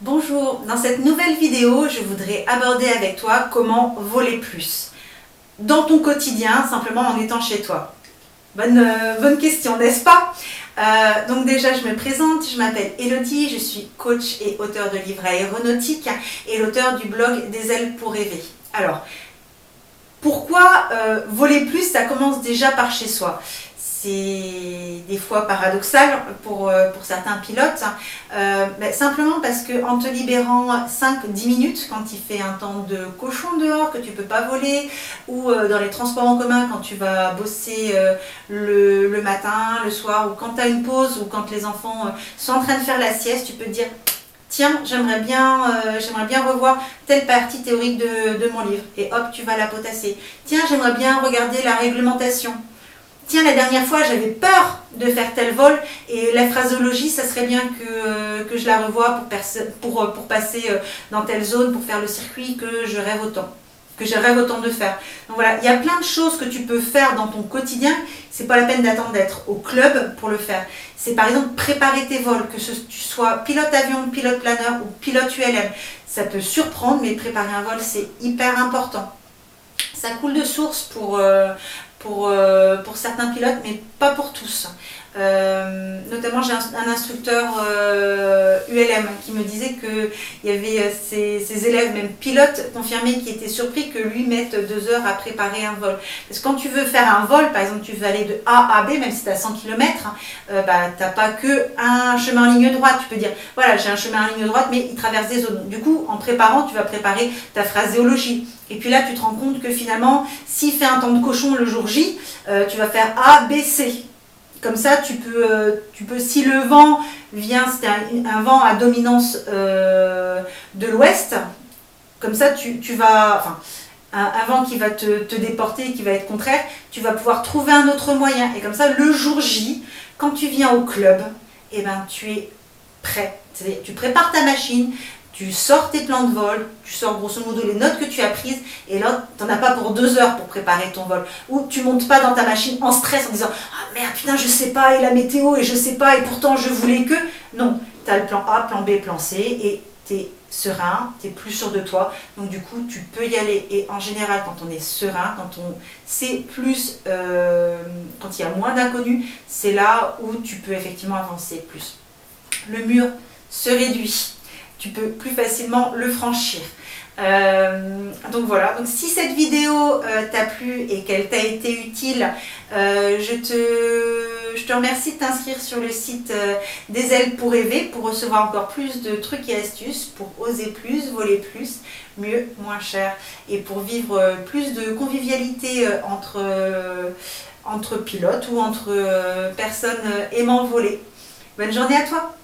Bonjour, dans cette nouvelle vidéo, je voudrais aborder avec toi comment voler plus dans ton quotidien, simplement en étant chez toi. Bonne question, n'est-ce pas? Donc déjà, je me présente, je m'appelle Elodie, je suis coach et auteur de livres aéronautiques et l'auteur du blog Des ailes pour rêver. Alors, pourquoi voler plus? Ça commence déjà par chez soi. C'est des fois paradoxal pour certains pilotes, simplement parce qu'en te libérant 5-10 minutes quand il fait un temps de cochon dehors, que tu ne peux pas voler, ou dans les transports en commun quand tu vas bosser le matin, le soir, ou quand tu as une pause, ou quand les enfants sont en train de faire la sieste, tu peux te dire tiens, j'aimerais bien revoir telle partie théorique de mon livre, et hop, tu vas la potasser. Tiens, j'aimerais bien regarder la réglementation. Tiens, la dernière fois, j'avais peur de faire tel vol et la phraséologie, ça serait bien que je la revoie pour passer dans telle zone, pour faire le circuit que je rêve autant de faire. Donc voilà, il y a plein de choses que tu peux faire dans ton quotidien. C'est pas la peine d'attendre d'être au club pour le faire. C'est par exemple préparer tes vols, que tu sois pilote avion, pilote planeur ou pilote ULM. Ça peut surprendre, mais préparer un vol, c'est hyper important. Ça coule de source pour certains pilotes, mais pas pour tous. Notamment, j'ai un instructeur ULM qui me disait qu'il y avait ses élèves, même pilotes confirmés, qui étaient surpris que lui mette 2 heures à préparer un vol. Parce que quand tu veux faire un vol, par exemple, tu veux aller de A à B, même si tu as 100 km, tu n'as pas qu'un chemin en ligne droite. Tu peux dire, voilà, j'ai un chemin en ligne droite, mais il traverse des zones. Du coup, en préparant, tu vas préparer ta phraséologie. Et puis là, tu te rends compte que finalement, s'il fait un temps de cochon le jour J, tu vas faire A, B, C. Comme ça, tu peux, si le vent vient, c'est un vent à dominance de l'ouest, comme ça, tu vas, enfin, un vent qui va te déporter, qui va être contraire, tu vas pouvoir trouver un autre moyen. Et comme ça, le jour J, quand tu viens au club, eh ben, tu es prêt. C'est-à-dire, tu prépares ta machine, tu sors tes plans de vol, tu sors grosso modo les notes que tu as prises, et là, tu n'en as pas pour 2 heures pour préparer ton vol. Ou tu ne montes pas dans ta machine en stress en disant « Ah merde, putain, je sais pas, et la météo, et je sais pas, et pourtant je voulais que… » Non, tu as le plan A, plan B, plan C, et tu es serein, tu es plus sûr de toi, donc du coup, tu peux y aller. Et en général, quand on est serein, quand on sait plus, quand il y a moins d'inconnus, c'est là où tu peux effectivement avancer plus. Le mur se réduit. Tu peux plus facilement le franchir. Donc voilà, donc si cette vidéo t'a plu et qu'elle t'a été utile, je te remercie de t'inscrire sur le site Des ailes pour rêver pour recevoir encore plus de trucs et astuces pour oser plus, voler plus, mieux, moins cher et pour vivre plus de convivialité entre pilotes ou entre personnes aimant voler. Bonne journée à toi!